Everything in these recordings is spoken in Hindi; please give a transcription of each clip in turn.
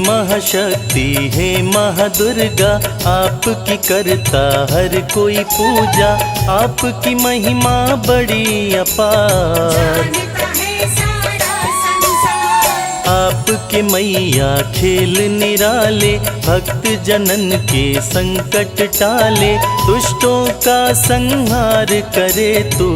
महाशक्ति हे महादुर्गा, आपकी करता हर कोई पूजा, आपकी महिमा बड़ी अपार। आपके मैया खेल निराले, भक्त जनन के संकट टाले, दुष्टों का संहार करे तू।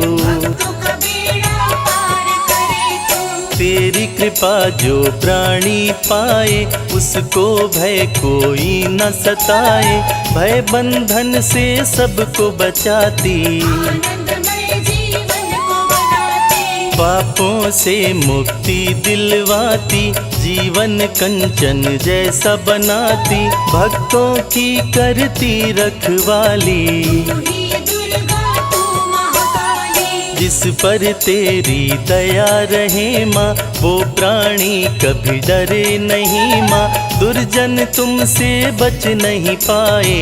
तेरी कृपा जो प्राणी पाए, उसको भय कोई न सताए, भय बंधन से सबको बचाती, पापों से मुक्ति दिलवाती, जीवन कंचन जैसा बनाती, भक्तों की करती रखवाली। जिस पर तेरी दया रहे माँ, वो प्राणी कभी डरे नहीं माँ, दुर्जन तुमसे बच नहीं पाए।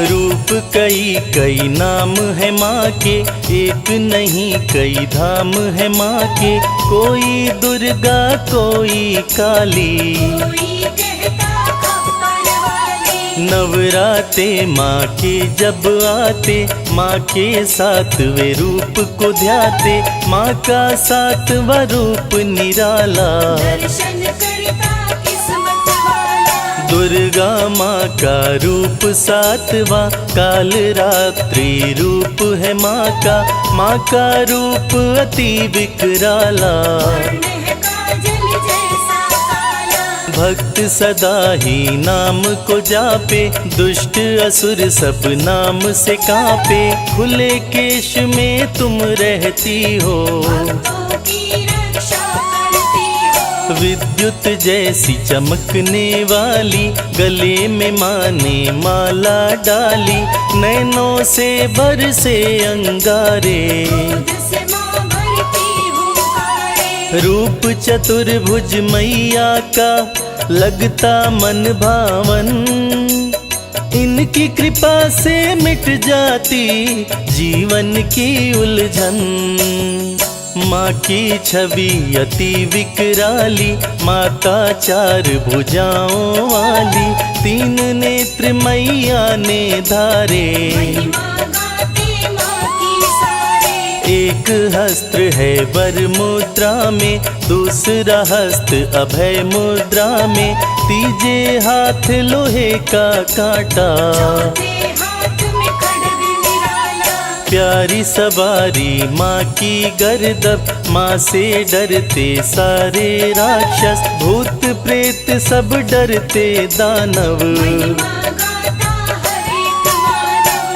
रूप कई कई नाम है माँ के, एक नहीं कई धाम है माँ के, कोई दुर्गा कोई काली। नवराते माँ के जब आते, माँ के सातवें रूप को ध्याते, माँ का सातवां रूप निराला। दुर्गा माँ का रूप सातवां, काल रात्रि रूप है माँ का रूप अति विकराला। भक्त सदा ही नाम को जापे, दुष्ट असुर सब नाम से कांपे, खुले केश में तुम रहती हो, विद्युत जैसी चमकने वाली, गले में माँ ने माला डाली, नैनों से बरसे अंगारे। रूप चतुर्भुज मैया का लगता मन भावन, इनकी कृपा से मिट जाती जीवन की उलझन। माँ की छवि अति विकराली, माता चार भुजाओं वाली, तीन नेत्र मैया ने धारे, एक हस्त्र है वर मुद्रा में, दूसरा हस्त अभय मुद्रा में, तीजे हाथ लोहे का कांटा। प्यारी सवारी माँ की गर्दभ, माँ से डरते सारे राक्षस, भूत प्रेत सब डरते दानव।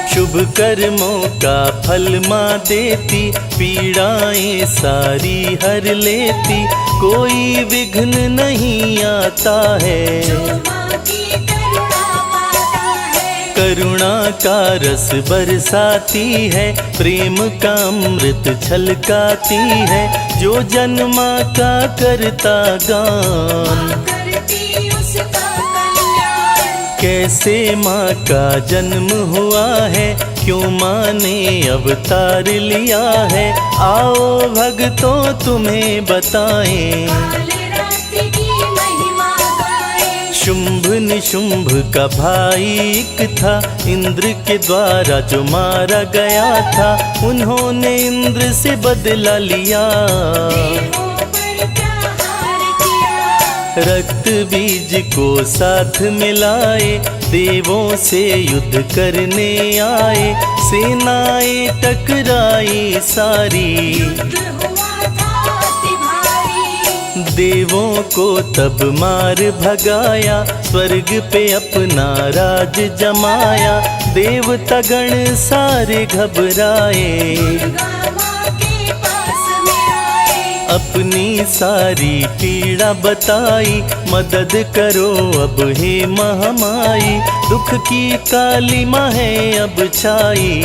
शुभ कर्मों का फल माँ देती, पीड़ाएं सारी हर लेती, कोई विघ्न नहीं आता है। करुणा का रस बरसाती है, प्रेम का अमृत छलकाती है, जो जन माँ का करता गान। कैसे माँ का जन्म हुआ है, क्यों माँ ने अवतार लिया है, आओ भक्तों तुम्हें बताएं। शुंभ निशुंभ का भाई एक था, इंद्र के द्वारा जो मारा गया था, उन्होंने इंद्र से बदला लिया। रक्त बीज को साथ मिलाए, देवों से युद्ध करने आए, सेनाएं टकराई सारी। देवों को तब मार भगाया, स्वर्ग पे अपना राज जमाया, देवता गण सारे घबराए। अपनी सारी पीड़ा बताई, मदद करो अब हे महामाई, दुख की काली माँ है अब छाई।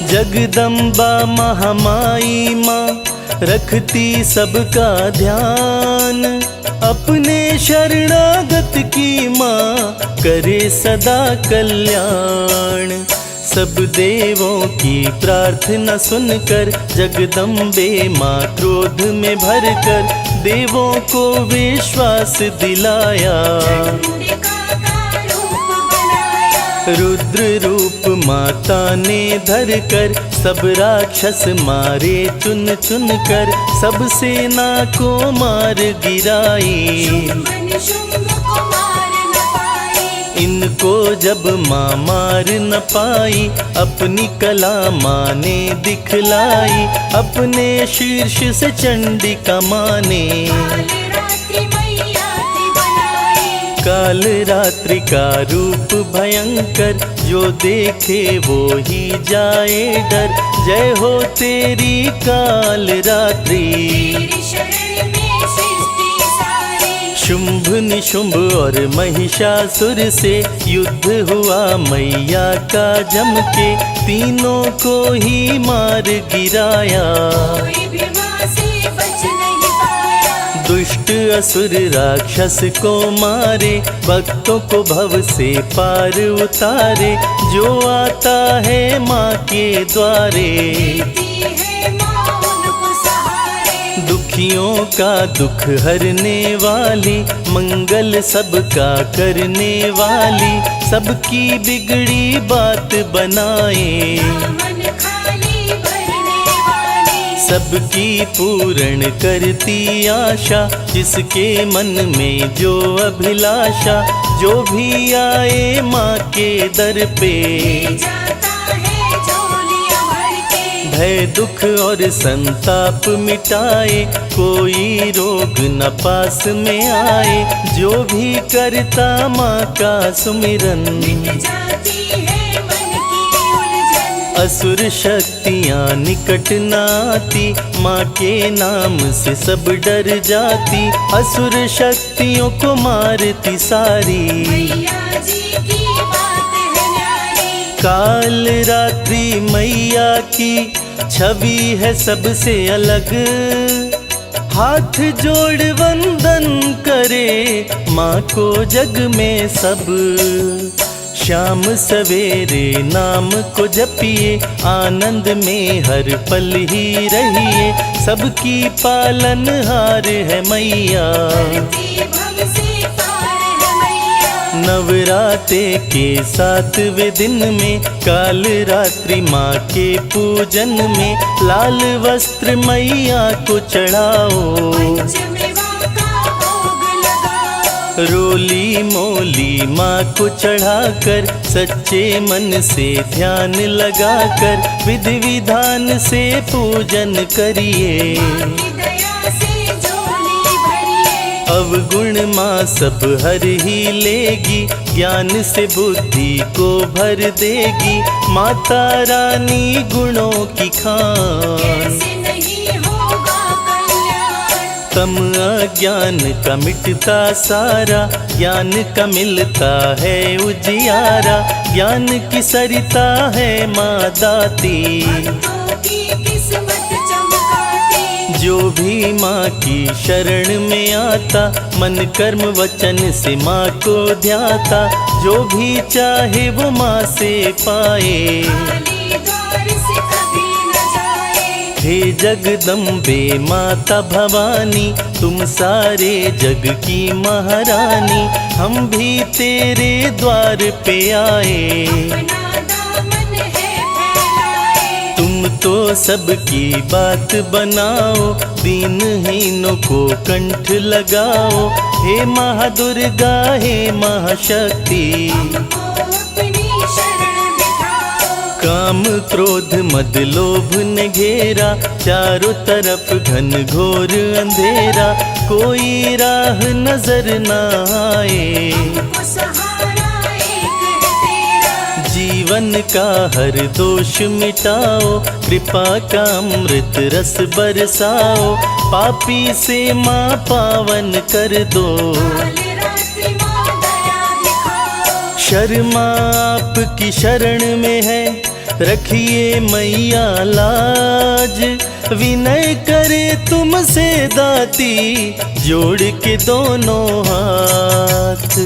जगदम्बा महामाई माँ रखती सबका ध्यान, अपने शरणागत की माँ करे सदा कल्याण। सब देवों की प्रार्थना सुनकर जगदम्बे माँ क्रोध में भरकर देवों को विश्वास दिलाया। रुद्र रूप माता ने धरकर सब राक्षस मारे चुन चुन कर, सब सेना को मार गिराई। इनको जब माँ मार न पाई, अपनी कला माँ ने दिखलाई। अपने शीर्ष से चंडिका माँ ने काल रात्रि का रूप भयंकर, जो देखे वो ही जाए डर। जय हो तेरी काल रात्रि। शुंभ निशुंभ और महिषासुर से युद्ध हुआ मैया का जम के, तीनों को ही मार गिराया। दुष्ट असुर राक्षस को मारे, भक्तों को भव से पार उतारे। जो आता है माँ के द्वारे, दुखियों का दुख हरने वाली, मंगल सबका करने वाली। सबकी बिगड़ी बात बनाए, सबकी पूर्ण करती आशा। जिसके मन में जो अभिलाषा, जो भी आए माँ के दर पे, भय दुख और संताप मिटाए। कोई रोग न पास में आए, जो भी करता माँ का सुमिरन। असुर शक्तियाँ निकट न आती, माँ के नाम से सब डर जाती। असुर शक्तियों को मारती सारी, काल रात्रि मैया की छवि है सबसे अलग। हाथ जोड़ वंदन करे माँ को जग में सब। शाम सवेरे नाम को जपिए, आनंद में हर पल ही रहिए। सबकी पालनहार है मैया, नवराते के 7वें दिन में, काल रात्रि माँ के पूजन में। लाल वस्त्र मैया को चढ़ाओ, रोली मोली माँ को चढ़ाकर, सच्चे मन से ध्यान लगाकर, विधि विधान से पूजन करिए। अवगुण माँ सब हर ही लेगी, ज्ञान से बुद्धि को भर देगी। माता रानी गुणों की खान, तम अज्ञान का मिटता सारा। ज्ञान का मिलता है उजियारा, ज्ञान की सरिता है माँ दाती। जो भी माँ की शरण में आता, मन कर्म वचन से माँ को ध्याता। जो भी चाहे वो माँ से पाए, हे जगदम्बे माता भवानी, तुम सारे जग की महारानी। हम भी तेरे द्वार पे आए, तुम तो सबकी बात बनाओ। दीनहीनों को कंठ लगाओ, हे महादुर्गा हे महाशक्ति। काम क्रोध मद लोभ ने घेरा, चारों तरफ घन घोर अंधेरा। कोई राह नजर न आए, जीवन का हर दोष मिटाओ। कृपा का अमृत रस बरसाओ, पापी से माँ पावन कर दो। शर्मा आपकी शरण में है, रखिए मैया लाज। विनय करे तुमसे दाती, जोड़ के दोनों हाथ।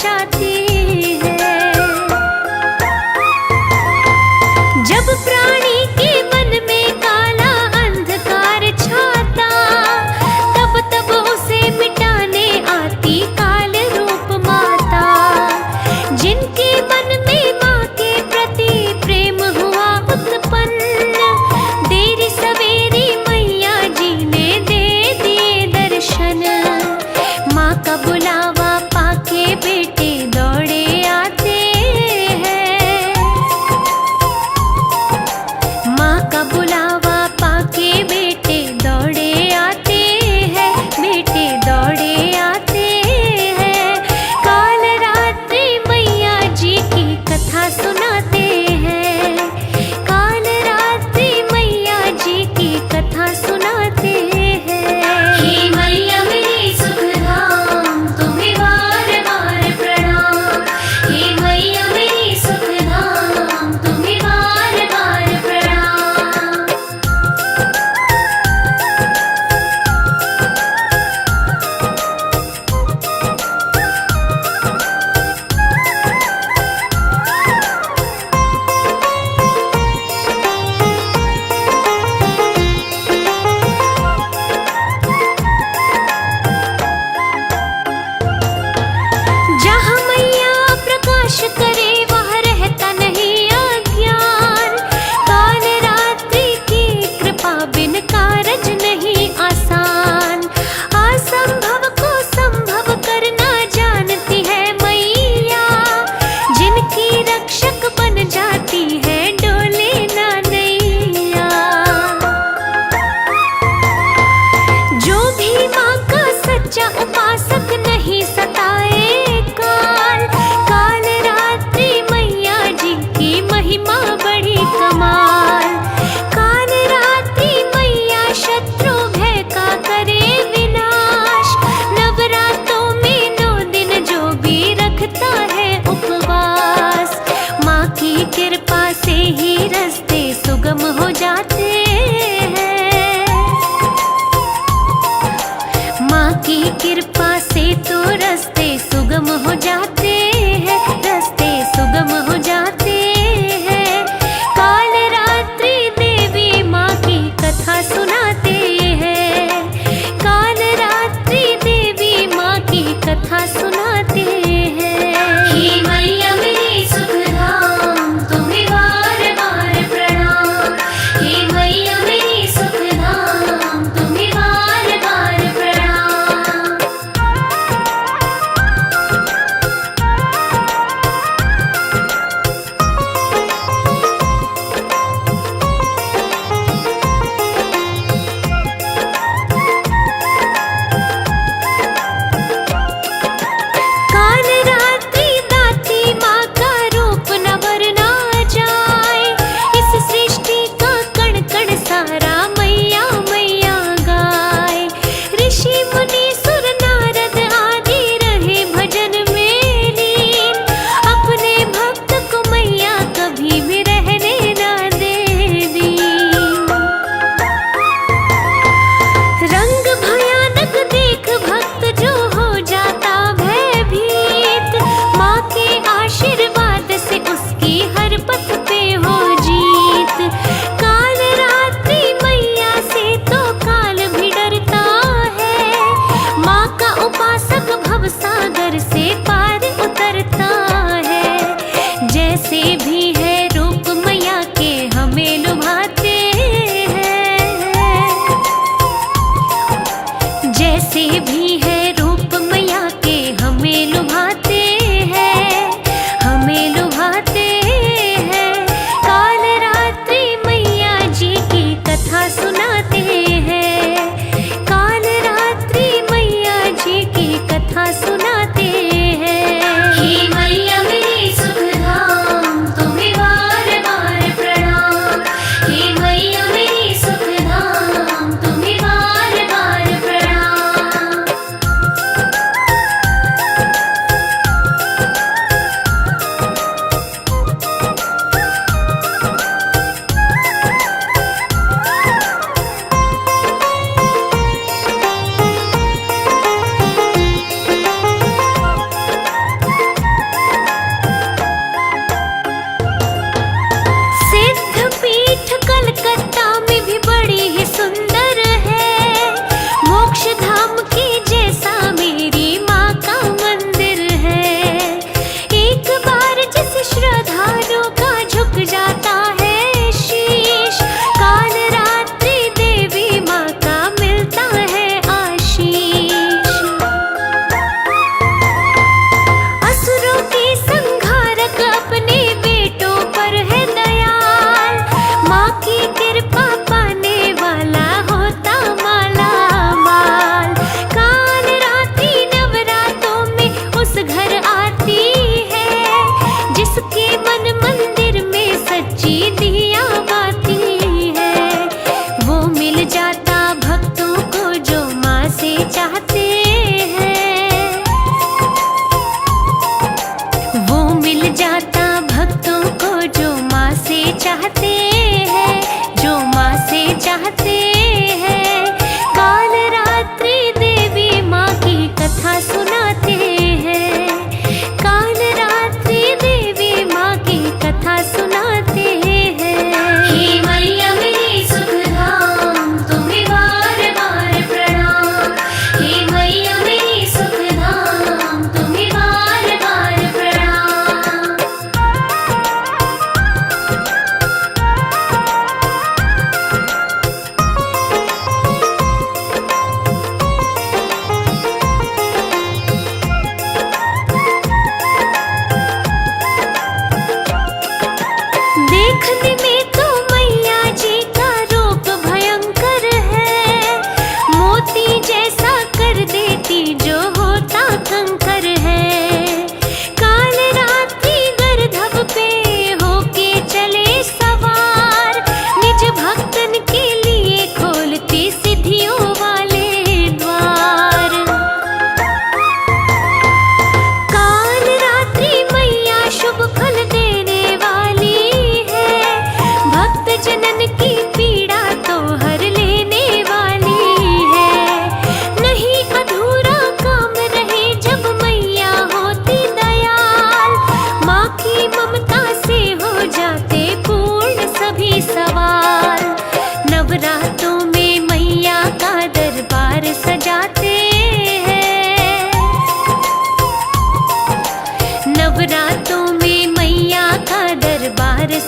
मचाती है। जब प्राणी के मन में काला अंधकार छाता, तब तब उसे मिटाने आती काल रूप माता। जिनके मन में माँ के प्रति प्रेम हुआ उत्पन्न, देरी सवेरी मैया जी ने दे दिए दर्शन। माँ का बुलावा पाके बेटे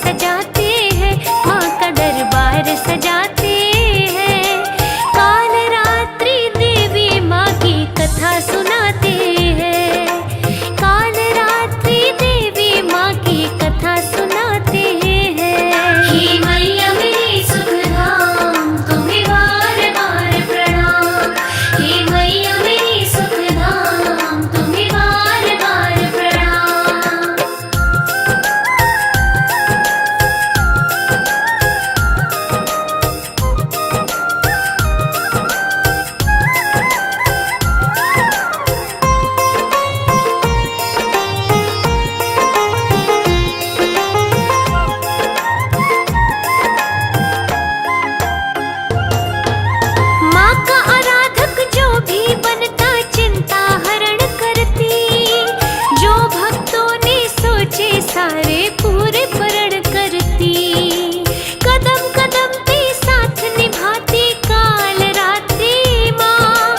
सजाते हैं, माँ का दरबार सजाते हैं। काल रात्रि देवी माँ की कथा सुनाते हैं, काल रात्रि देवी माँ की कथा सुनाते हैं। हे मैया मेरी सुखधाम, तुम्हें बार बार प्रणाम। हे मैया मेरी सुखधाम, तुम्हें बार बार प्रणाम। माँ का आराधक जो भी बनता चिंता हरण करती, जो भक्तों ने सोचे सारे पूरे पूर्ण करती। कदम कदम पे साथ निभाती काल रात्रि माँ,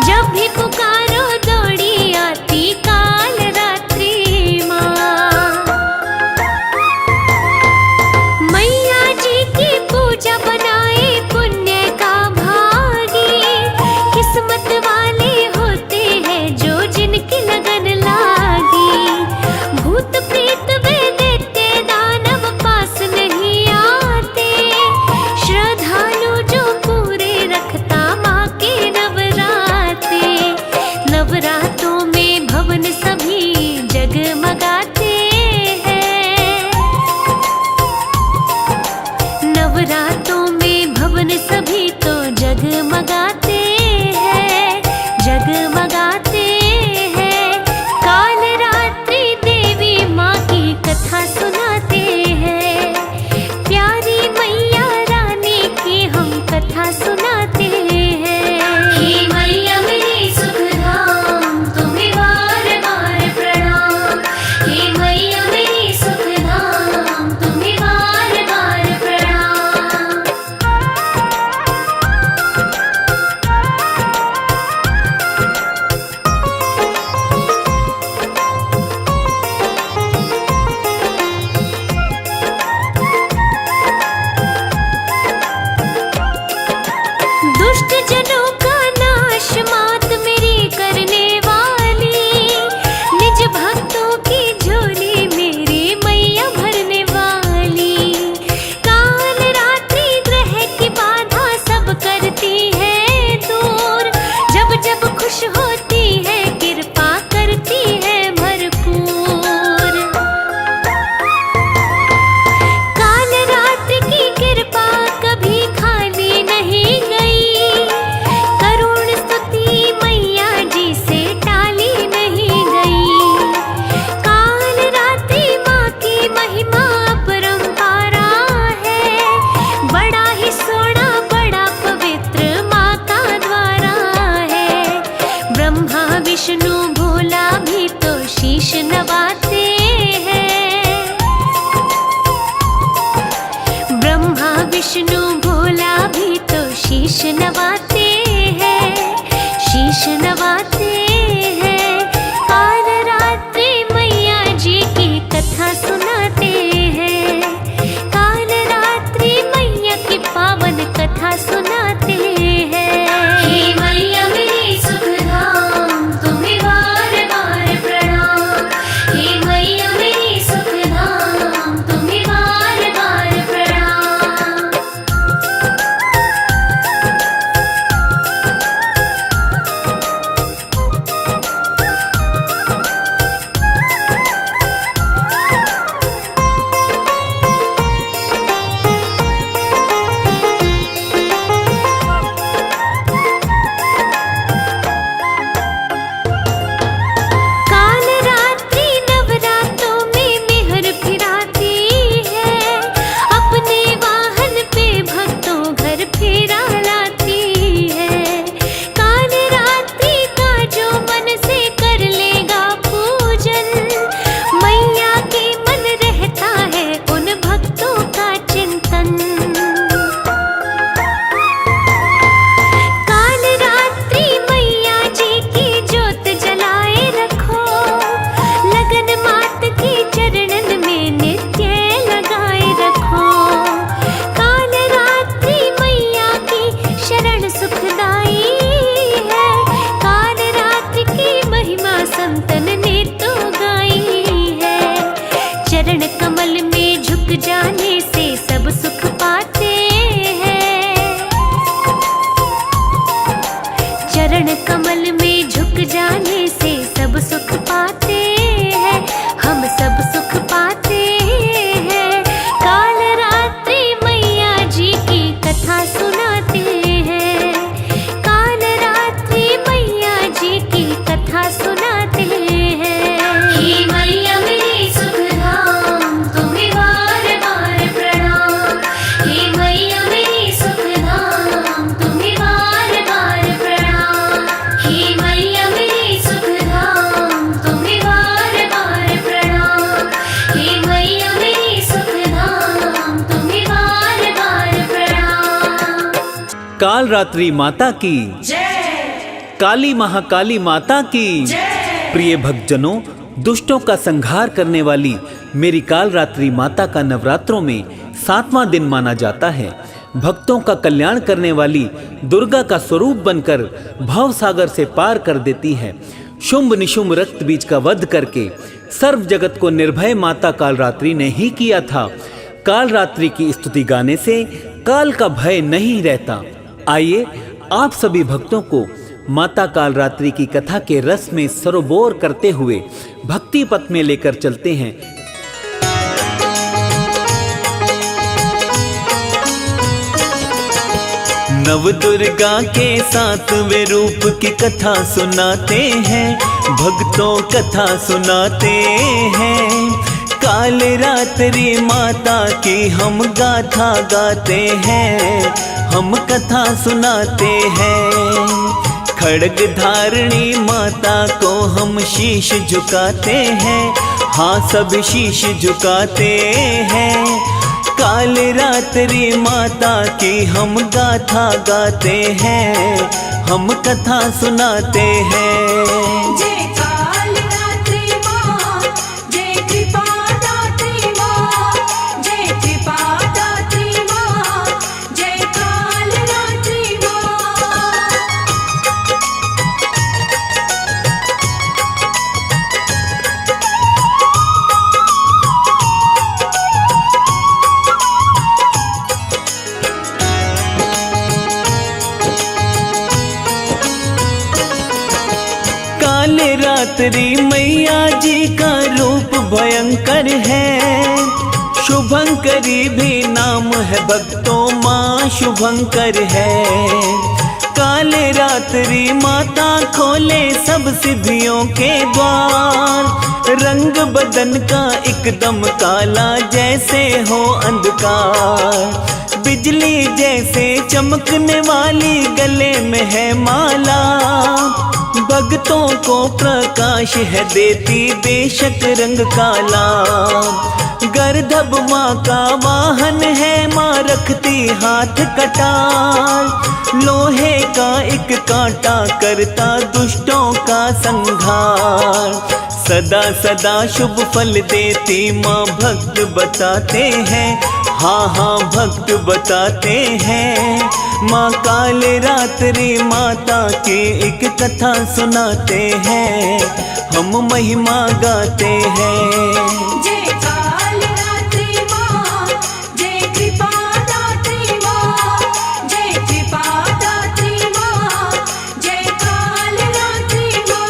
जब भी पुकारो दौड़ी आती काल रात्रि माँ। मैया जी की पूजा बनाए पुण्य का भागी, किस्मत वाले होते हैं जो जिनकी लगन लागी। भूत प्रेत वे दैत्य दानव पास नहीं आते, श्रद्धालु जो पूरे रखता माँ के नवराते। नवरातों में भवन सभी जगमगाते हैं, नवरातों में भवन सभी तो जगमगाते हैं, जगमगाते हैं। काल रात्रि देवी माँ की कथा सुनाते हैं, प्यारी मैया रानी की हम कथा सुनाते हैं। हे मैया मेरी सुखधाम, तुम्हें बार बार प्रणाम। हे मैया मेरी सुखधाम, तुम्हें बार बार प्रणाम। दुष्ट जनों का नाश मात मेरी करने वाली, निज भक्तों की झोली मेरी मैया भरने वाली। काल रात्रि ग्रह की बाधा सब करती है दूर, जब जब खुश होती है कृपा करती है भरपूर। काल रात्रि की कृपा कभी खाली नहीं गई, करुण स्तुति मैया जी से टाली नहीं गई। काल रात्रि माँ की महिमा अपरंपारा है, बड़ा ही सोना बड़ा पवित्र माँ का द्वारा है। ब्रह्मा विष्णु भोला भी तो शीश नवाते हैं, ब्रह्मा विष्णु भोला भी तो शीश नवाते हैं, शीश नवाते हैं। काल रात्रि मैया जी की कथा सुनाते हैं, काल रात्रि मैया की पावन कथा सुनाते हैं। हे मैया मेरी सुखधाम, तुम्हें बार बार प्रणाम। हे मैया मेरी सुखधाम, तुम्हें बार बार प्रणाम। काल रात्रि माता की, काली महाकाली माता की। प्रिय भक्तजनों, दुष्टों का संहार करने वाली मेरी काल रात्रि माता का नवरात्रों में 7वां दिन माना जाता है। भक्तों का कल्याण करने वाली दुर्गा का स्वरूप बनकर भव सागर से पार कर देती है। शुंभ निशुंभ रक्त बीज का वध करके सर्व जगत को निर्भय माता कालरात्रि ने ही किया था। कालरात्रि की स्तुति गाने से काल का भय नहीं रहता। आइए आप सभी भक्तों को माता कालरात्रि की कथा के रस में सरोबोर करते हुए भक्ति पथ में लेकर चलते हैं। नव दुर्गा के 7वें रूप की कथा सुनाते हैं, भक्तों कथा सुनाते हैं। काल रात्रि माता की हम गाथा गाते हैं, हम कथा सुनाते हैं। खड्ग धारणी माता को हम शीश झुकाते हैं, हाँ सब शीश झुकाते हैं। काल रात्रि माता की हम गाथा गाते हैं, हम कथा सुनाते हैं। जय काल रात्रि माँ, जय कृपा दात्री माँ, जय कृपा दात्री माँ, जय काल रात्रि माँ। काल रात्रि मैया जी का रूप भयंकर है, शुभंकरी भी नाम है, भक्तों माँ शुभंकर है। काल रात्रि माता खोले सब सिद्धियों के द्वार, रंग बदन का एकदम काला जैसे हो अंधकार। बिजली जैसे चमकने वाली गले में है माला, भक्तों को प्रकाश है देती बेशक रंग काला। गर्दभ माँ का वाहन है, माँ रखती हाथ कटार, लोहे का एक कांटा करता दुष्टों का संहार। सदा सदा शुभ फल देती माँ भक्त बताते हैं, हाँ हाँ भक्त बताते हैं। माँ काल रात्रि माता की एक कथा सुनाते हैं, हम महिमा गाते हैं। जय काल रात्रि माँ, जय कृपा दात्री माँ, जय कृपा दात्री माँ, जय काल रात्रि माँ।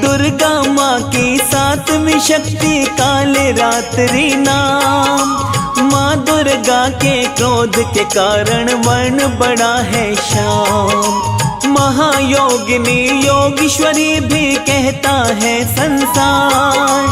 दुर्गा माँ की 7वीं शक्ति काल रात्रि नाम। माँ दुर्गा के क्रोध के कारण वर्ण बड़ा है श्याम। महायोगिनी योगेश्वरी भी कहता है संसार,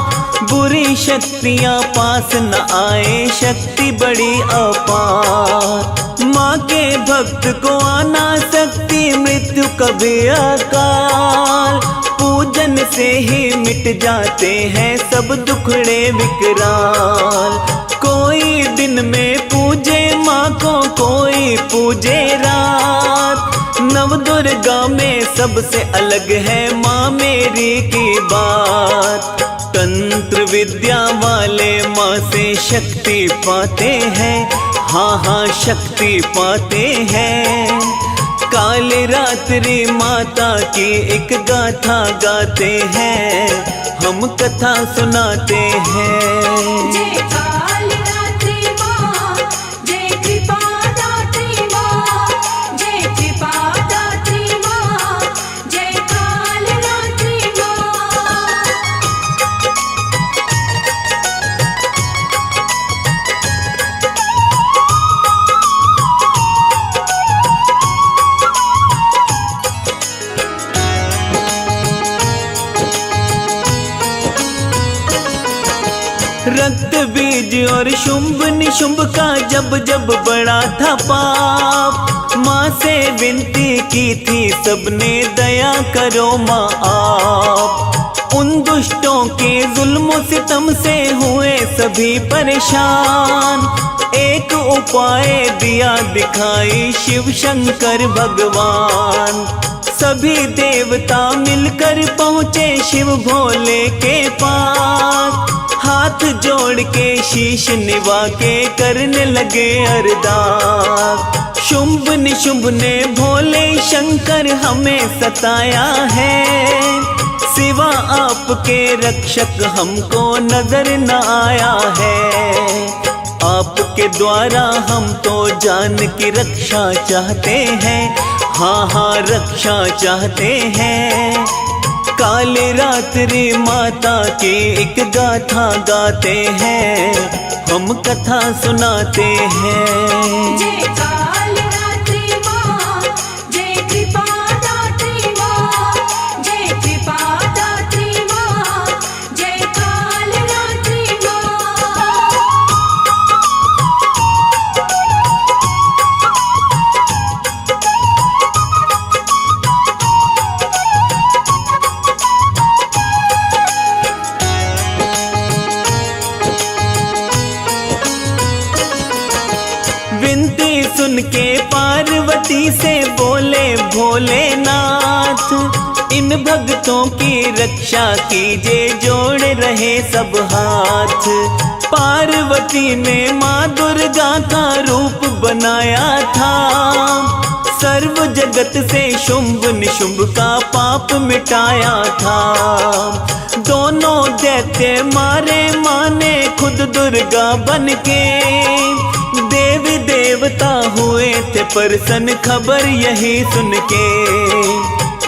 बुरी शक्तियाँ पास न आए, शक्ति बड़ी अपार। माँ के भक्त को आना सकती, मृत्यु कभी अकाल। पूजन से ही मिट जाते हैं सब दुखड़े विकराल। कोई दिन में पूजे माँ को, कोई पूजे रात। नव दुर्गा में सबसे अलग है माँ मेरी की बात। तंत्र विद्या वाले माँ से शक्ति पाते हैं, हाँ हाँ शक्ति पाते हैं। काल रात्रि माता की एक गाथा गाते हैं, हम कथा सुनाते हैं। जय काल रात्रि माँ, जय कृपा दात्री माँ, जय कृपा दात्री माँ, जय काल रात्रि माँ। रक्त बीज और शुंभ निशुंभ का जब जब बड़ा था पाप, माँ से विनती की थी सबने, दया करो माँ आप। उन दुष्टों के जुल्म सितम से हुए सभी परेशान, एक उपाय दिया दिखाई शिव शंकर भगवान। सभी देवता मिलकर पहुँचे शिव भोले के पास, हाथ जोड़ के शीश निभा के करने लगे अरदास। शुंभ निशुंभ ने भोले शंकर हमें सताया है, सिवा आपके रक्षक हमको नजर न आया है। आपके द्वारा हम तो जान की रक्षा चाहते हैं, हाँ हाँ रक्षा चाहते हैं। काली रात्रि माता की एक गाथा गाते हैं, हम कथा सुनाते हैं। जय काल रात्रि माँ, जय कृपा दात्री माँ, जय कृपा दात्री माँ, जय काल रात्रि माँ। विनती सुन के पार्वती से बोले भोलेनाथ, इन भक्तों की रक्षा कीजिए, जोड़ रहे सब हाथ। पार्वती ने माँ दुर्गा का रूप बनाया था, सर्व जगत से शुंभ निशुंभ का पाप मिटाया था। दोनों दैत्य मारे माँ ने खुद दुर्गा बन के, देवी देवता हुए थे प्रसन्न खबर यही सुन के।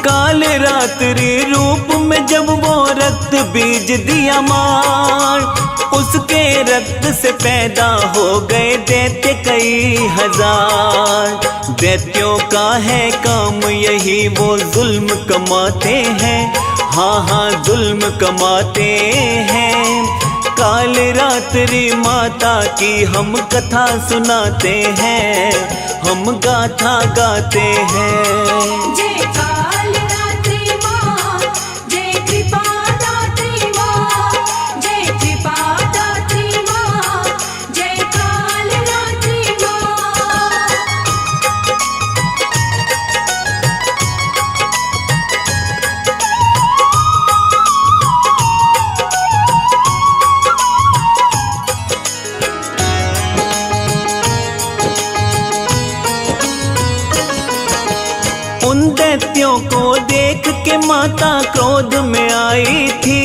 काल रात्रि रूप में जब वो रक्त बीज दिया मार, उसके रक्त से पैदा हो गए दैत्य कई हजार। दैत्यों का है काम यही, वो जुल्म कमाते हैं, हाँ हाँ जुल्म कमाते हैं। काल रात्रि माता की हम कथा सुनाते हैं, हम गाथा गाते हैं। जय काल रात्रि माँ, जय कृपा दात्री माँ, जय कृपा दात्री माँ, जय काल रात्रि माँ। उन दैत्यों को देख के माता क्रोध में आई थी,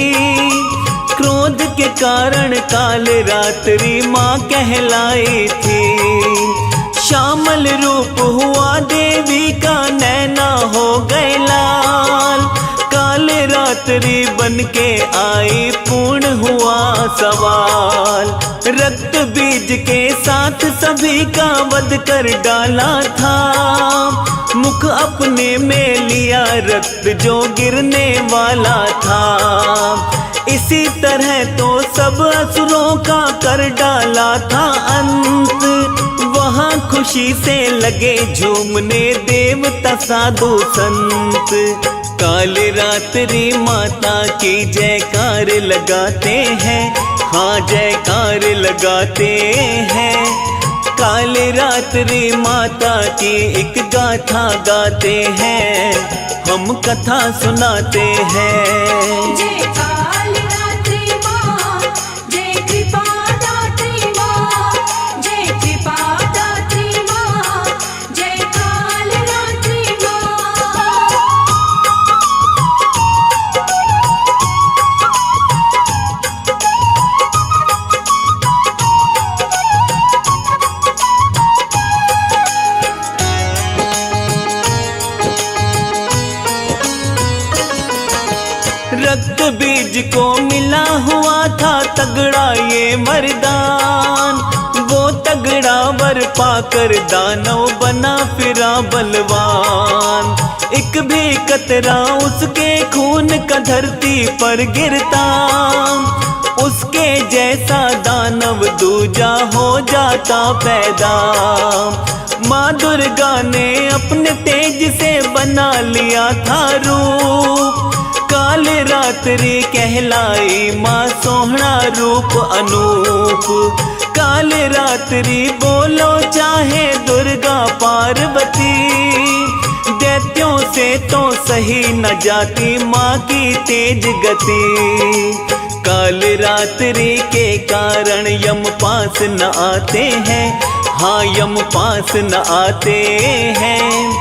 क्रोध के कारण काल रात्रि माँ कहलाई थी। श्यामल रूप हुआ देवी का, नैना हो गए लाल, काल रात्रि बन के आई पूर्ण हुआ सवाल। रक्त बीज के साथ सभी का वध कर डाला था, मुख अपने में लिया रक्त जो गिरने वाला था। इसी तरह तो सब असुरों का कर डाला था अंत, वहाँ खुशी से लगे झूमने देवता साधु संत। काल रात्रि माता की जयकार लगाते हैं, हाँ जयकार लगाते हैं। काल रात्रि माता की एक गाथा गाते हैं, हम कथा सुनाते हैं। जय काल रात्रि माँ, जय कृपा दात्री माँ, जय कृपा दात्री माँ, जय काल रात्रि माँ। रक्त बीज को मिला हुआ था तगड़ा ये वरदान, वो तगड़ा वर पाकर दानव बना फिरा बलवान। एक भी कतरा उसके खून का धरती पर गिरता, उसके जैसा दानव दूजा हो जाता पैदा। माँ दुर्गा ने अपने तेज से बना लिया था रूप, काल रात्रि कहलाई माँ सोहना रूप अनूप। काल रात्रि बोलो चाहे दुर्गा पार्वती, दैत्यों से तो सही न जाती माँ की तेज गति। काल रात्रि के कारण यम पास न आते हैं, हाँ यम पास न आते हैं।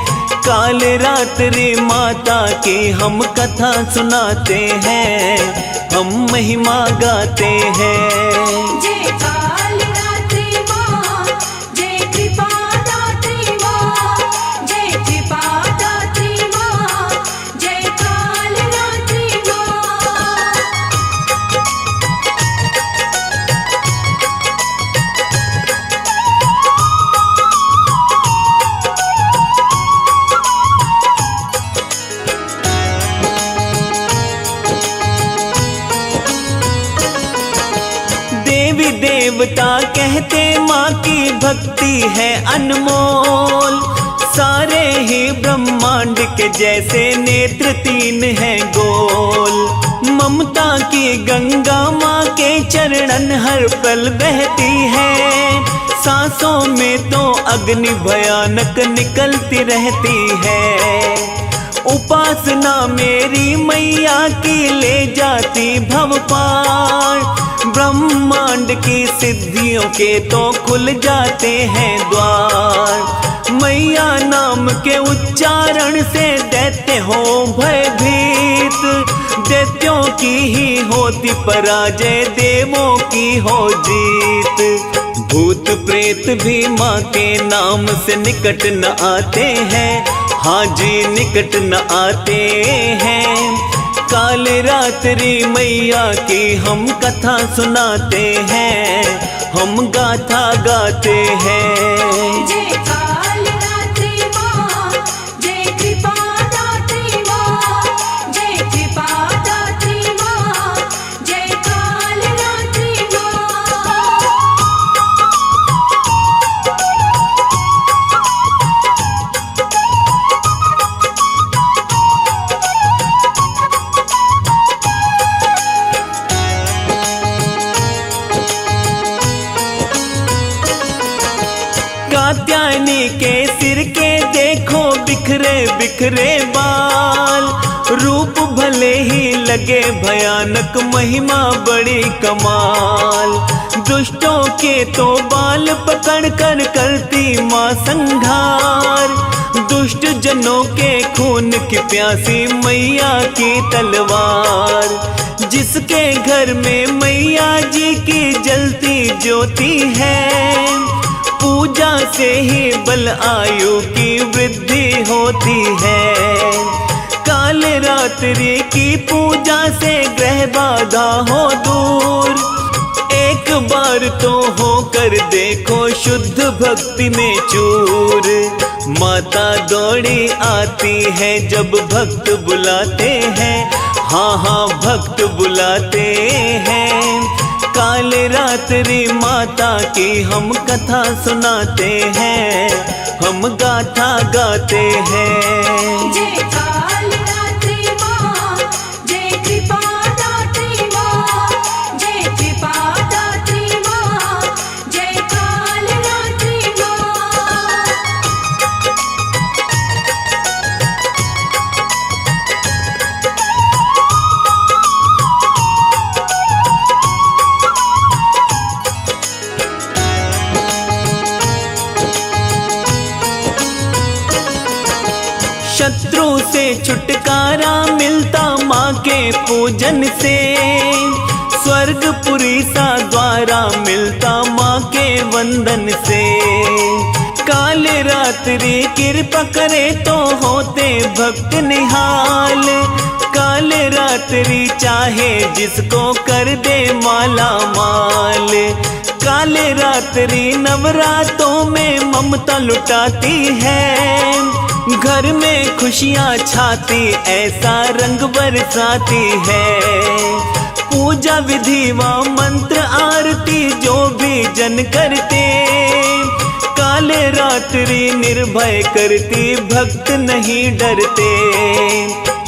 काल रात्रि माता की हम कथा सुनाते हैं, हम महिमा गाते हैं। जय काल रात्रि माँ, जय कृपा दात्री माँ, जय कृपा दात्री माँ, जय काल रात्रि माँ। देवी देवता कहते माँ की भक्ति है अनमोल, सारे ही ब्रह्मांड के जैसे नेत्र तीन हैं गोल। ममता की गंगा माँ के चरणन हर पल बहती है, सांसों में तो अग्नि भयानक निकलती रहती है। उपासना मेरी मैया की ले जाती भव पार, ब्रह्मांड की सिद्धियों के तो खुल जाते हैं द्वार। मैया नाम के उच्चारण से दैत्य हो भयभीत, दैत्यों की ही होती पराजय, देवों की हो जीत। भूत प्रेत भी माँ के नाम से निकट न आते हैं, हाँ जी निकट न आते हैं। काल रात्रि मैया की हम कथा सुनाते हैं, हम गाथा गाते हैं। जय काल रात्रि माँ, जय कृपा दात्री माँ, जय कृपा दात्री माँ, जय काल रात्रि माँ। कात्यायनी के सिर के देखो बिखरे बिखरे बाल, रूप भले ही लगे भयानक, महिमा बड़ी कमाल। दुष्टों के तो बाल पकड़ कर करती माँ संहार, दुष्ट जनों के खून की प्यासी मैया की तलवार। जिसके घर में मैया जी की जलती ज्योति है, पूजा से ही बल आयु की वृद्धि होती है। काल रात्रि की पूजा से ग्रह बाधा हो दूर, एक बार तो होकर देखो शुद्ध भक्ति में चूर। माता दौड़ी आती है जब भक्त बुलाते हैं, हाँ हाँ भक्त बुलाते हैं। काल रात्रि माता की हम कथा सुनाते हैं, हम गाथा गाते हैं। जय काल रात्रि माँ, जय कृपा दात्री माँ, जय कृपा दात्री माँ, जय काल रात्रि माँ। शत्रु से छुटकारा मिलता माँ के पूजन से, स्वर्गपुरी सा द्वारा मिलता माँ के वंदन से। काल रात्रि कृपा करे तो होते भक्त निहाल, काल रात्रि चाहे जिसको कर दे माला माल। काल रात्रि नवरातों में ममता लुटाती है, घर में खुशियाँ छाती ऐसा रंग बरसाती है। पूजा विधि व पूजन करते। काल रात्रि निर्भय करती भक्त नहीं डरते।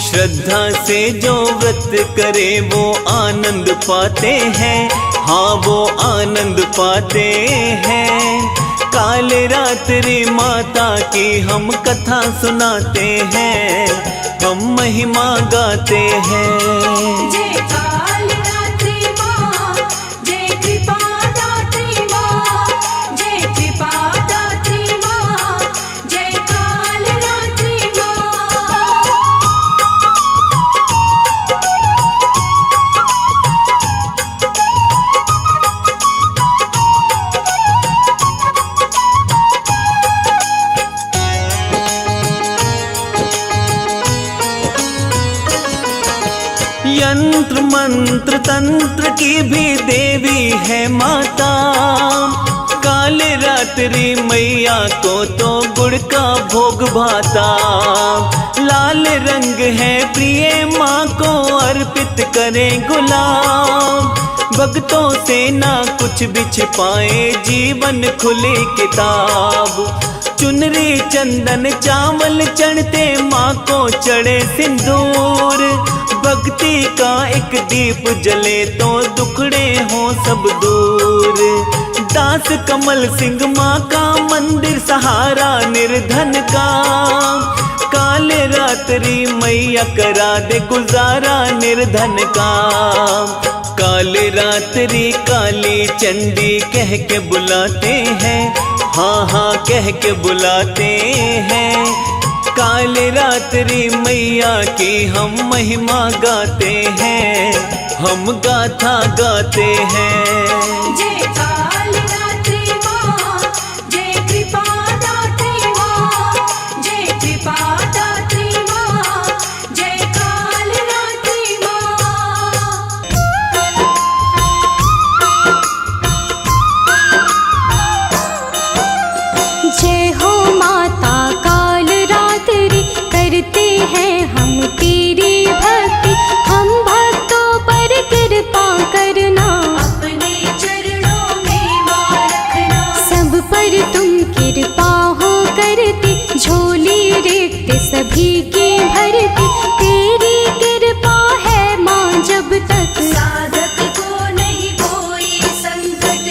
श्रद्धा से जो व्रत करे वो आनंद पाते हैं, हाँ वो आनंद पाते हैं। काल रात्रि माता की हम कथा सुनाते हैं, हम महिमा गाते हैं। जय काल रात्रि माँ, जय कृपा दात्री माँ, जय कृपा दात्री माँ, जय काल रात्रि माँ। यंत्र मंत्र तंत्र की भी देवी है माता। काल रात्रि मैया को तो गुड़ का भोग भाता। लाल रंग है प्रिय माँ को अर्पित करे गुलाब। भक्तों से ना कुछ भी छिपाए, जीवन खुली किताब। चुनरी चंदन चावल चढ़ते माँ को चढ़े सिंदूर। भक्ति का एक दीप जले तो दुखड़े हो सब दूर। दास कमल सिंह माँ का मंदिर सहारा निर्धन का। काल रात्रि मैया करा दे गुजारा निर्धन का। काल रात्रि काली चंडी कह के बुलाते हैं, हाँ हाँ कह के बुलाते हैं। काल रात्रि मैया की हम महिमा गाते हैं, हम गाथा गाते हैं। जय काल रात्रि माँ, जय कृपा दात्री माँ, जय कृपा दात्री माँ, जय काल रात्रि माँ। जय हो माता काल रात्रि, करते हैं हम तेरी भक्ति। हम भक्तों पर कृपा करना, अपने चरणों में माँ रखना। सब पर तुम कृपा हो करती। झोली रिक्त सभी की भरती, तेरी कृपा है माँ जब तक। साधक को नहीं कोई संकट।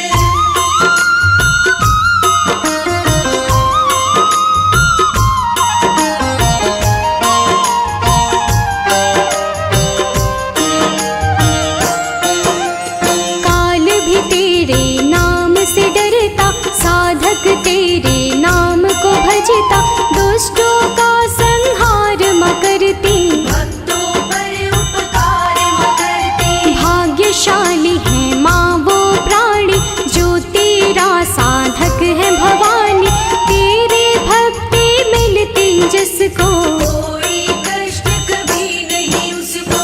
काल भी तेरे नाम से डरता, साधक तेरे नाम को भजता। दुष्टों का संहार माँ करती, भक्तों पर उपकार माँ करती। भाग्यशाली है माँ वो प्राणी, जो तेरा साधक है भवानी। तेरे भक्ति मिलती जिसको, कोई कष्ट कभी नहीं उसको।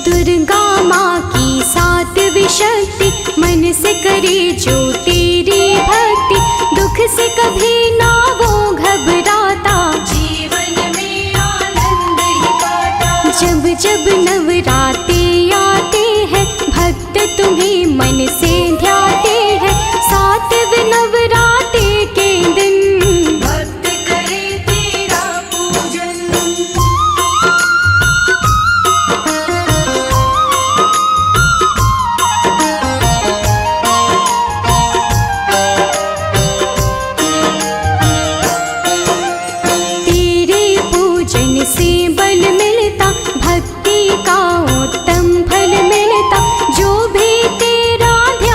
दुर्गा माँ की सातवीं शक्ति, मन से करे जो तेरी भक्ति। दुख से कभी ना वो घबराता, जीवन में आनंद ही पाता। जब जब नवराते आते हैं, भक्त तुम्हें मन से ध्याते हैं। सातवें नवराते के दिन, भक्त करे तेरा पूजन। तेरे पूजन से बल मिलता, भक्ति का उत्तम फल मिलता। जो भी तेरा ध्यान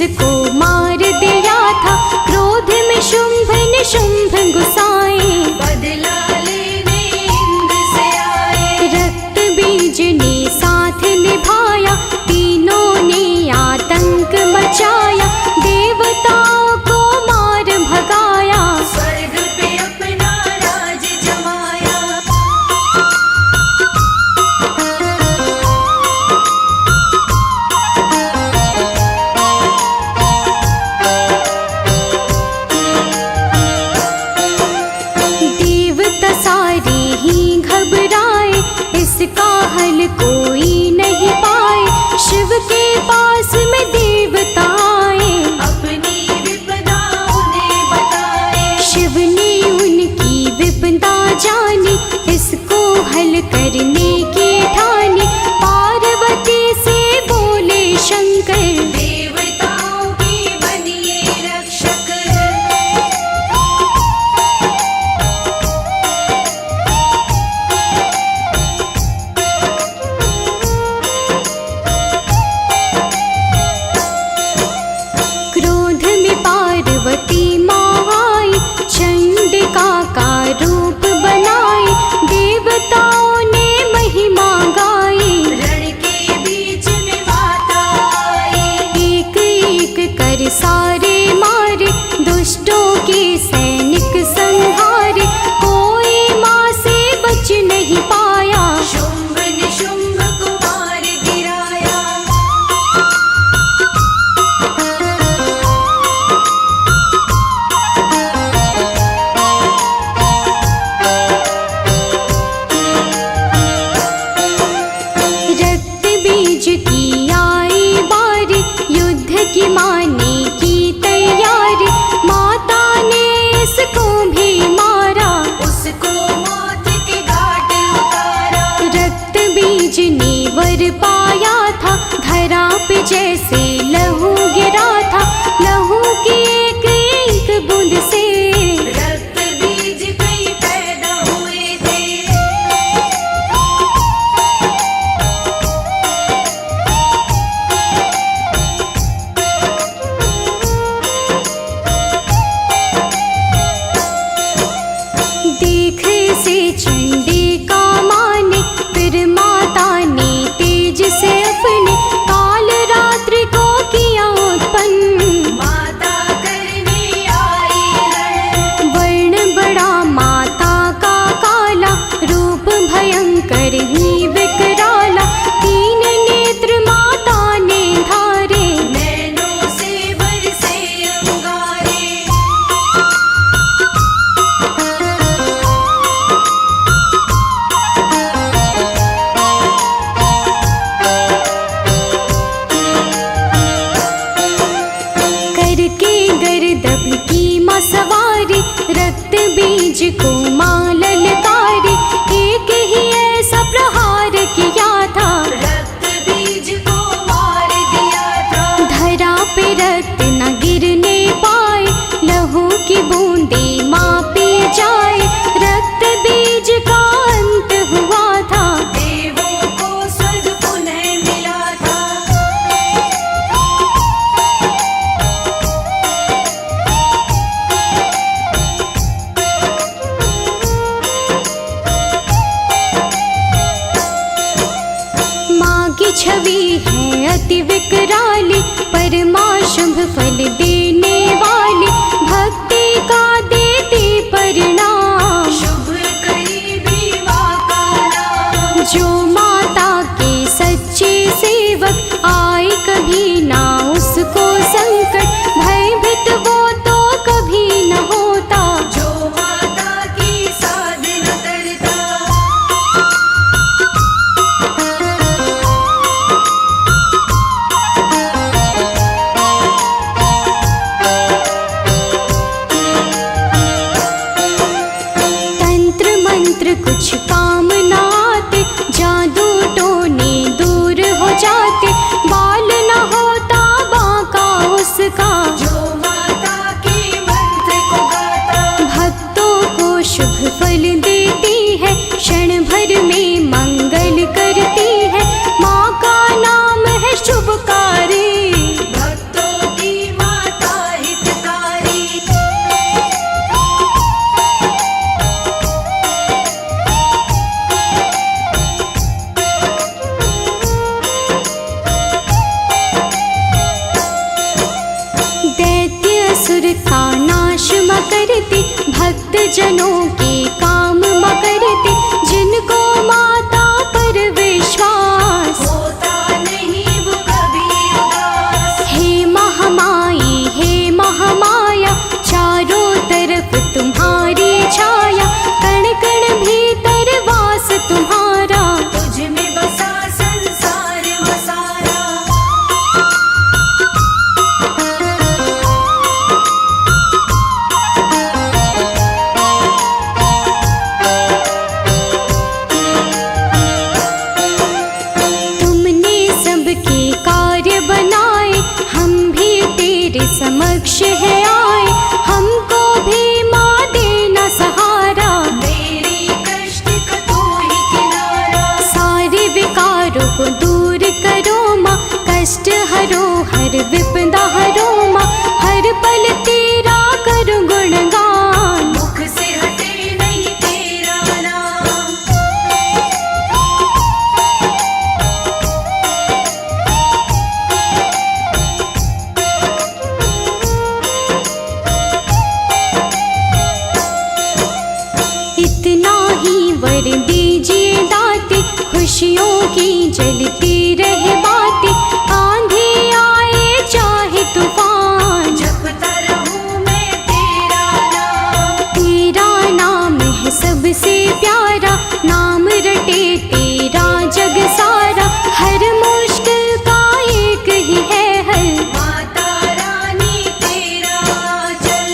जिसको मार दिया था, क्रोध में शुंभ निशुंभ गुसाए, बदला लेने इंद्र से आए। रक्त बीज ने साथ निभाया, तीनों ने आतंक मचाया, देवताओं को मार भगाया, स्वर्ग पे अपना राज जमाया। देवता सारे ही घबराए, इसका हल कोई नहीं पाए, शिव के पास में देवता आए, अपनी विपदा उन्हें बताए। शिव ने उनकी विपदा जानी, इसको हल करने की ठानी, पार्वती से बोले शंकर, देवताओं के बनिए रक्षक। क्रोध में पार्वती माँ आई, चंडिका का रूप बनाई, देवताओं ने महिमा गाई, रण के बीच में माता आई। एक एक कर सारे मारे, दुष्टों के सैनिक संहारे, कोई माँ से बच नहीं पाया, शुंभ निशुंभ को मार गिराया। रक्त बीज की आई बारी, युद्ध की माने की तैयारी, माता ने इसको भी मारा, उसको मौत के घाट उतारा। रक्त बीज ने वर पाया था, धरा पे जैसे लहू गिरा था, लहू की एक एक बूंद से, रक्त बीज कई पैदा हुए थे। देख से चंडिका माने, फिर माता ने तेज से अपने काल रात्रि को किया उत्पन्न, माता करने आई रण। वर्ण बड़ा माता का काला, रूप भयंकर ही विकराला, तीन नेत्र माता ने धारे, नैनों से बरसे अंगारे। करके गर्दभ की माँ सवारी, रक्त बीज को माँ ललकारी, एक ही ऐसा प्रहार किया था, रक्त बीज को मार दिया था। धरा पे रक्त न गिरने पाए, लहू की बूंदे माँ पी जाए, रक्त बीज का अंत हुआ था, देवों को स्वर्ग पुनः मिला था। माँ की छवि है अति विकराली, परमा शुभ फल देने वाली, भक्ति का देती परिणाम, शुभ करीबी माँ का नाम। जो माता के सच्चे सेवक, आए कभी ना उसको संकट, भयभीत वो तो कभी न होता, जो माता की साधना करता। तंत्र मंत्र कुछ काम न आते, जादू टोने दूर हो जाते, बाल न होता बाका उसका, जो माता के मंत्र को गाता। भक्तों को शुभ फल देती है, क्षण भर में मंगल करती है, माँ का नाम है शुभकारी, भक्तों की करती, भक्त जनों के काम माँ करती, जिनको माता पर विश्वास होता नहीं वो कभी उदास। हे महामाई हे महामाया, चारों तरफ तुम्हारी छाया, कण कण भीतर वास तुम्हारा, तुझ में बसा संसार वसारा। तुमने सबके कार्य बनाए, हम भी तेरे समक्ष है आए, हमको भी माँ देना सहारा, मेरी कष्ट का तू ही किनारा। सारे विकारों को दूर करो माँ, कष्ट हरो हर विपदा हरो माँ, हर पल तेरा करो गुणगान। मुख से हटे नहीं तेरा नाम। इतना ही वर दीजिए दाते, खुशियों की जलती रहे बातें, आंधी आए चाहे तूफान, जपता रहूं मैं तेरा नाम। तेरा नाम है सबसे प्यारा, नाम रटे तेरा जग सारा, हर मुश्किल का एक ही है हल, माता रानी तेरा जल।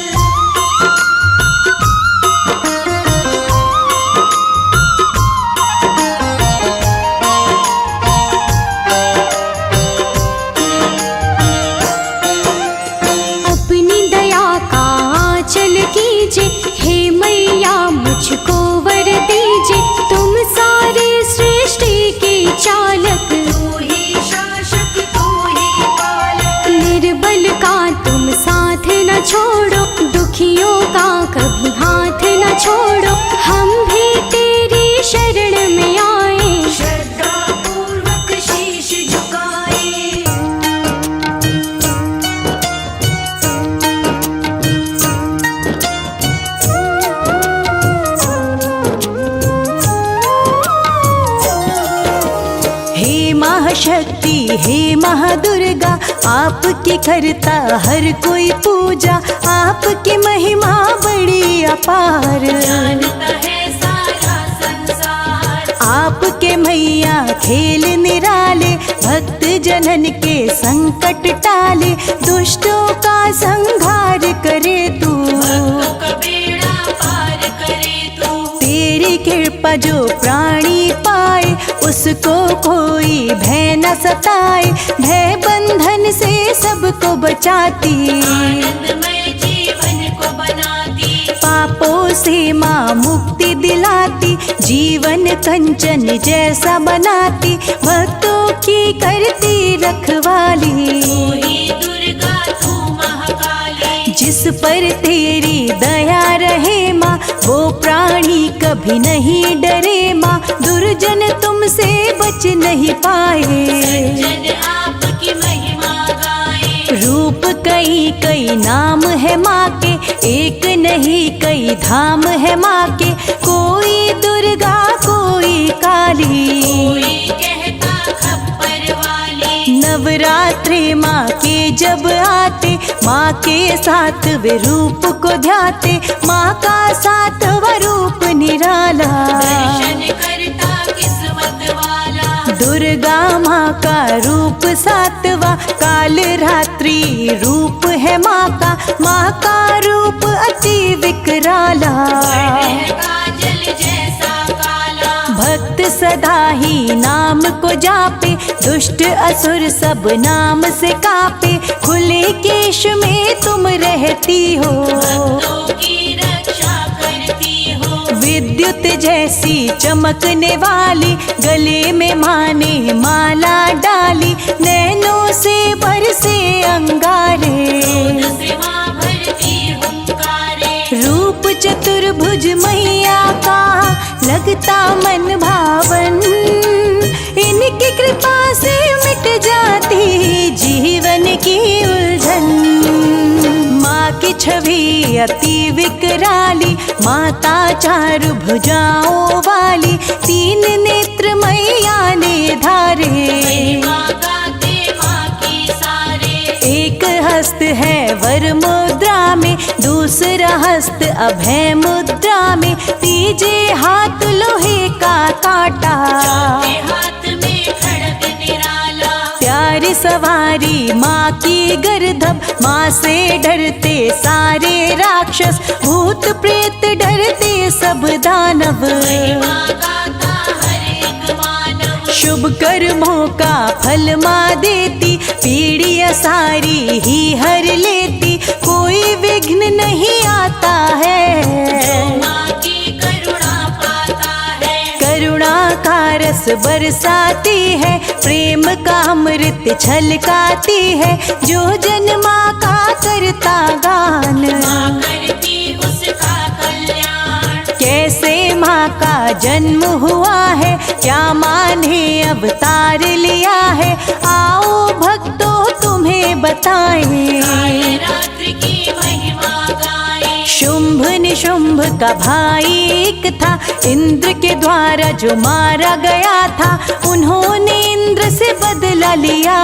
अपनी दया का आंचल कीजिए, हे मैया मुझको वर दीजिए, तुम सारे सृष्टि के चालक, तू ही शासक तू ही पालक। निर्बल का तुम साथ न छोड़ो, दुखियों का कभी हाथ न छोड़ो, हम भी तेरी शरण में आए, श्रद्धा पूर्वक शीश झुकाए। हे महाशक्ति हे महादुर्गा, आपकी करता हर कोई पूजा, आपकी महिमा बड़ी अपार। जानता है सारा संसार। आपके मैया खेल निराले, भक्त जनन के संकट टाले, दुष्टों का संहार करे तू। भक्तों का बेड़ा पार करे तू। तेरी कृपा जो प्राणी पाए, उसको कोई भय न सताए, भय बंधन से सबको बचाती, आनंदमय जीवन को बनाती। पापों से माँ मुक्ति दिलाती, जीवन कंचन जैसा बनाती, भक्तों की करती रखवाली। तू ही दुर्गा तू महाकाली। जिस पर तेरी दया रहे माँ, वो प्राणी कभी नहीं डरे माँ, दुर्जन तुमसे बच नहीं पाए। जन आपकी महिमा गाए। रूप कई कई नाम है माँ के, एक नहीं कई धाम है माँ के, कोई दुर्गा कोई काली। कोई कहता खप्पर वाली। नवरात्रि माँ के जब आते, माँ के सातवें रूप को ध्याते, माँ का सातवां रूप निराला। दर्शन करता किस्मत वाला। दुर्गा माँ का रूप सातवां, काल रात्रि रूप है माँ का रूप अति विकराला। है काजल जैसा काला। भक्त सदा ही नाम को जापे, दुष्ट असुर सब नाम से कापे, खुले केश में तुम रहती हो, भक्तों की रक्षा करती हो। विद्युत जैसी चमकने वाली, गले में माने माला डाली, नैनों से बरसे अंगारे। से माँ भरती हुंकारे। रूप चतुर्भुज मैया का लगता मन भावन, इनकी कृपा से मिट जाती जीवन की उलझन। माँ की छवि अति विकराली, माता चारु भुजाओं वाली, तीन नेत्र मैया ने धारे। एक हस्त है वर मुद्रा में, दूसरा हस्त अभय मुद्रा में, तीजे हाथ लोहे का कांटा, प्यारी सवारी माँ की गर्दभ, माँ से डरते सारे राक्षस, भूत प्रेत डरते सब दानव। शुभ कर्मों का फल माँ देती, पीड़ियाँ सारी ही हर लेती, कोई विघ्न नहीं आता है। करुणा का रस बरसाती है, प्रेम का अमृत छलकाती है, जो जन माँ का करता गान, कैसे माँ का जन्म हुआ है, क्या माँ ने अवतार लिया है, आओ भक्तों तुम्हें बताएं। शुंभ निशुंभ का भाई एक था, इंद्र के द्वारा जो मारा गया था, उन्होंने इंद्र से बदला लिया,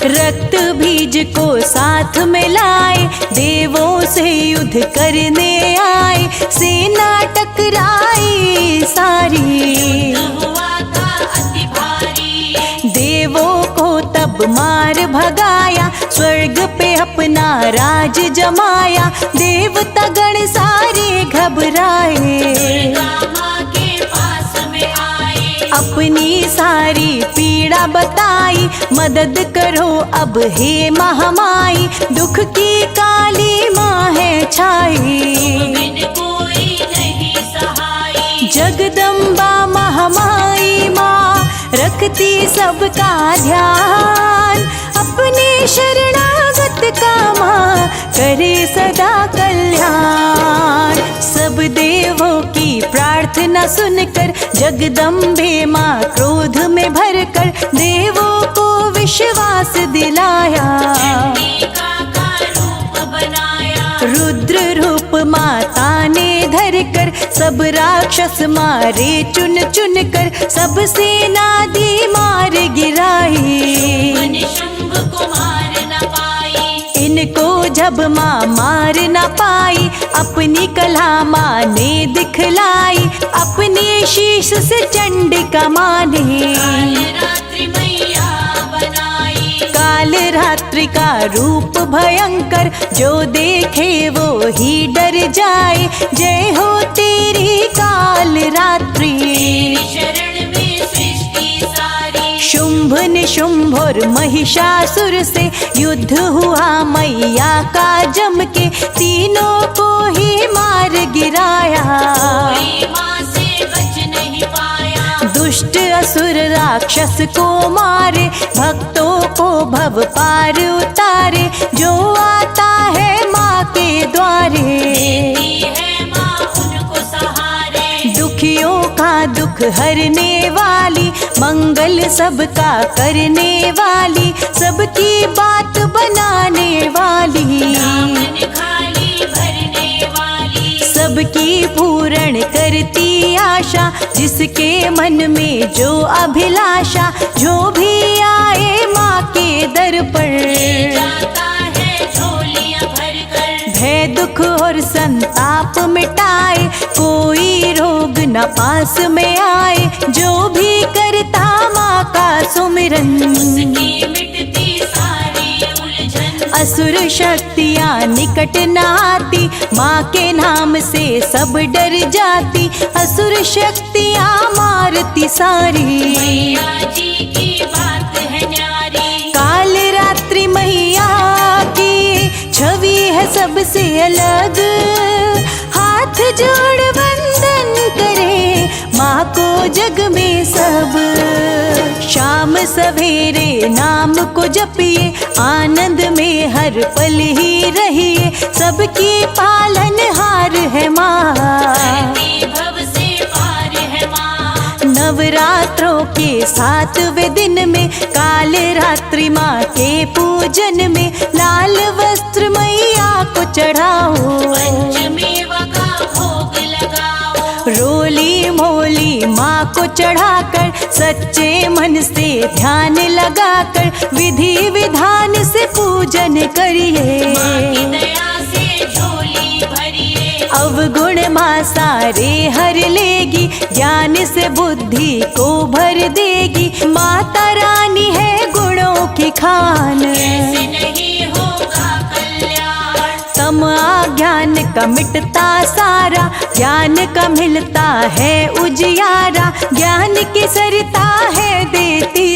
रक्त बीज को साथ में लाए, देवों से युद्ध करने आए, सेना टकराई सारी, देवों को तब मार भगाया, स्वर्ग पे अपना राज जमाया, देवता गण सारे घबराए, अपनी सारी पीड़ा बताई, मदद करो अब हे महामाई, दुख की काली माँ है छाई, जगदम्बा महामाई माँ रखती सबका ध्यान, अपने शरणागत का माँ करे सदा कल्याण। सब देवों की प्रार्थना सुनकर जगदम्बे माँ क्रोध में भरकर देवों को विश्वास दिलाया, रुद्र रूप माता ने धर कर सब राक्षस मारे चुन चुन कर, सब सेना दी मार गिराई, इनको जब माँ मार न पाई, अपनी कला माँ ने दिखलाई, अपने शीश से चंडिका माँ ने काल रात्रि का रूप भयंकर, जो देखे वो ही डर जाए, जय हो तेरी काल रात्रि। शुंभ निशुंभ और महिषासुर से युद्ध हुआ मैया का जम के, तीनों को ही मार गिराया, दुष्ट असुर राक्षस को मारे, भक्तों को भव पार उतारे, जो आता है माँ के द्वारे, दुखियों का दुख हरने वाली, मंगल सबका करने वाली, सबकी बात बनाने वाली, सबकी पूर्ण करती आशा, जिसके मन में जो अभिलाषा, जो भी आए माँ के दर पर, भय दुख और संताप मिटाए, कोई रोग न पास में आए, जो भी करता माँ का सुमिरन, असुर शक्तियाँ निकट न आती, माँ के नाम से सब डर जाती, असुर शक्तियाँ मारती सारी, काल रात्रि मैया की छवि है सबसे अलग, हाथ जोड़ वंदन करे माँ को जग में सब, शाम सवेरे नाम को जपिए, आनंद में हर पल ही रहिए, सबकी पालनहार है माँ, नवरात्रों के 7वें दिन में, काल रात्रि माँ के पूजन में, लाल वस्त्र को चढ़ाकर, सच्चे मन से ध्यान लगाकर विधि विधान से पूजन करिए। दया से झोली भरिए, अवगुण माँ सारे हर लेगी, ज्ञान से बुद्धि को भर देगी। माता रानी है गुणों की खान, ऐसे नहीं होगा कल्याण। तम ज्ञान का मिटता सारा, ज्ञान का मिलता है उजियारा। ज्ञान की सरिता है देती,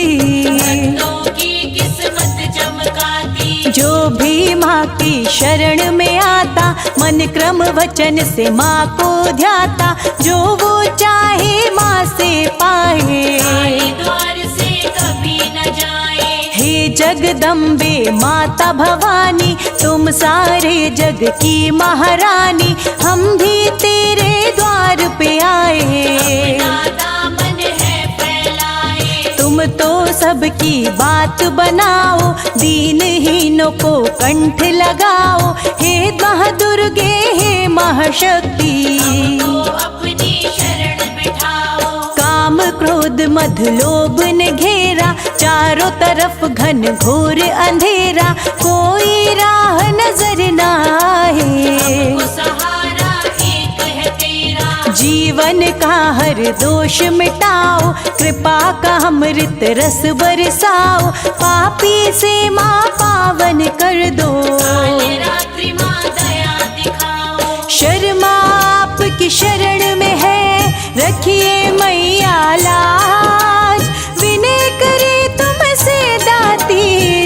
भक्तों की किस्मत चमकाती। जो भी माँ की शरण में आता, मन क्रम वचन से माँ को ध्याता। जो वो चाहे माँ से पाए, खाली द्वार से कभी न जाए। हे जगदम्बे माता भवानी, तुम सारे जग की महारानी। हम भी तेरे द्वार पे आए, अपना दामन है फैलाए। तुम तो सबकी बात बनाओ, दीनहीनों को कंठ लगाओ। हे महादुर्गे हे महाशक्ति, को अपनी शरण बिठाओ। काम क्रोध मद लोभ ने घेरा, चारों तरफ घन घोर अंधेरा। कोई राह नजर न आए, को सहारा एक है तेरा। जीवन का हर दोष मिटाओ, कृपा का अमृत रस बरसाओ। पापी से माँ पावन कर दो, काल रात्रि माँ दया दिखाओ। शर्मा आपकी शरण में है, रखिए मैया लाज। विनय करे तुमसे दाती,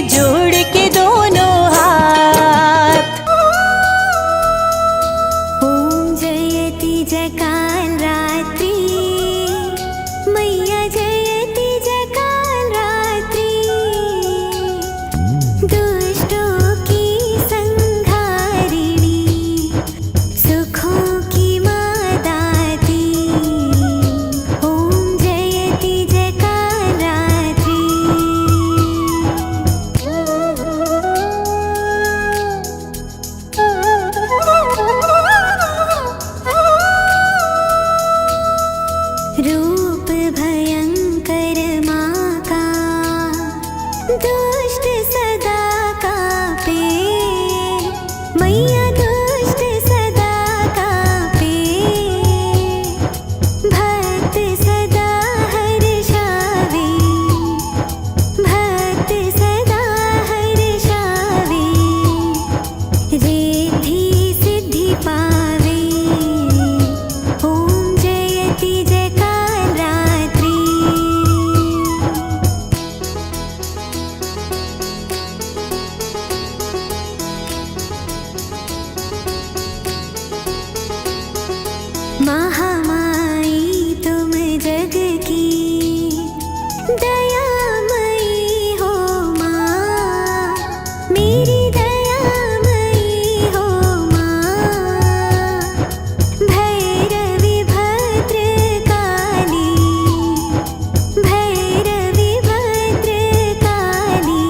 जोड़ के दोनों हाथ। ॐ जयति जयकाल रात्रि, मैया जयति जयकाल रात्रि। दुष्टों की संहारिणी, सुखों की माँ दाती। ॐ जयति जयकाल रात्रि। रूप भयंकर माँ का, दुष्ट सदा कांपे। मैया दुष्ट सदा कांपे, भक्त सदा हर्षावे। भक्त सदा हर्षावे, रिद्धि सिद्धि पावे। ॐ जयति जयकाल रात्रि। महामाई तुम जग की, दयामयी हो माँ। मेरी दयामयी हो माँ। भैरवी भद्रकाली, भैरवी भद्रकाली।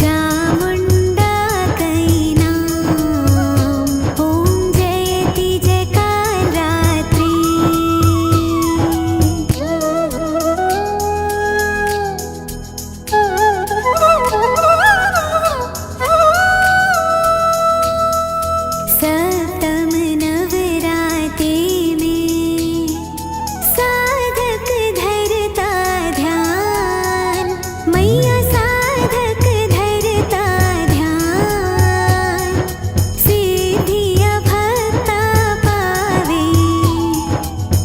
चामुण्डा कई नाम, ॐ जयति जयकाल रात्रि। सप्तम नवरात्रि में साधक धरता ध्यान। मैया साधक धरता ध्यान, सिद्धिया भक्ता पावे।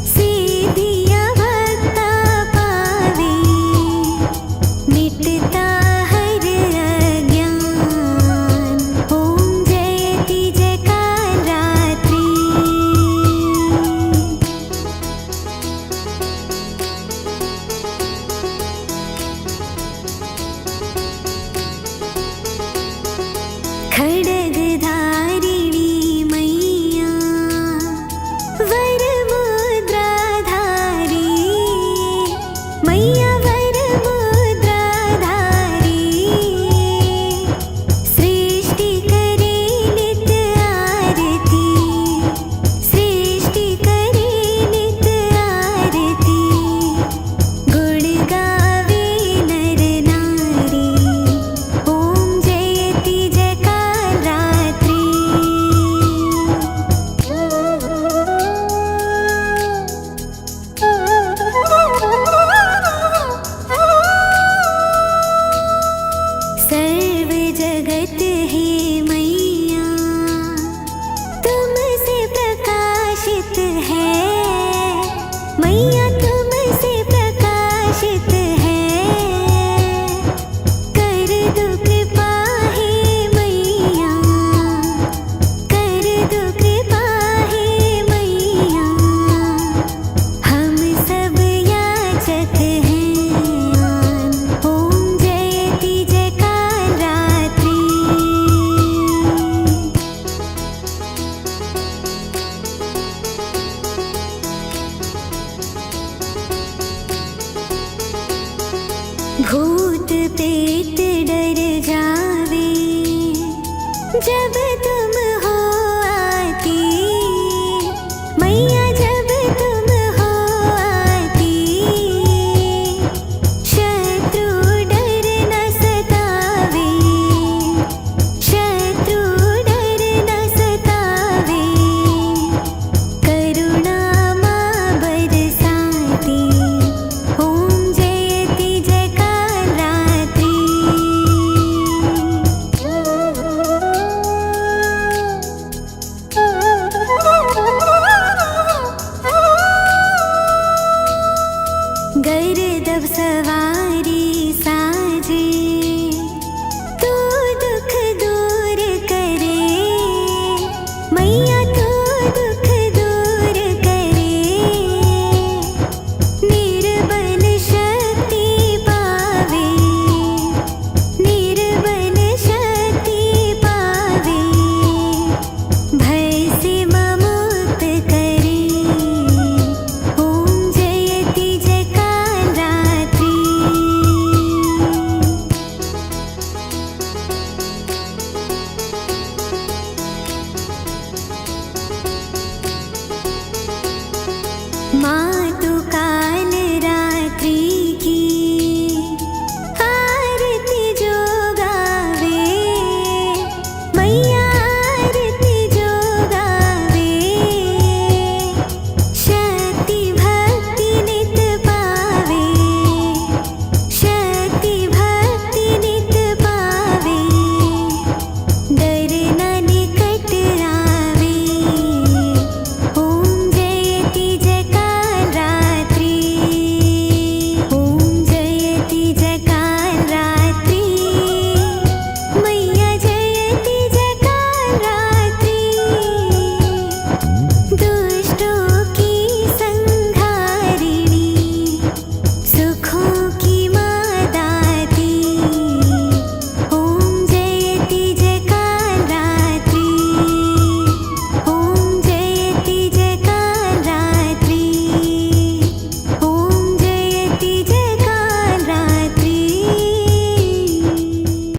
सिद्धिया भक्ता पावे, मिटता हर अज्ञान। ॐ जयति जयकाल रात्रि। खड्गधारिणी मैया, वर मुद्राधारी। मैया वर मुद्राधारी, सृष्टि करे नित्य आरती। सृष्टि करे नित्य आरती। जगत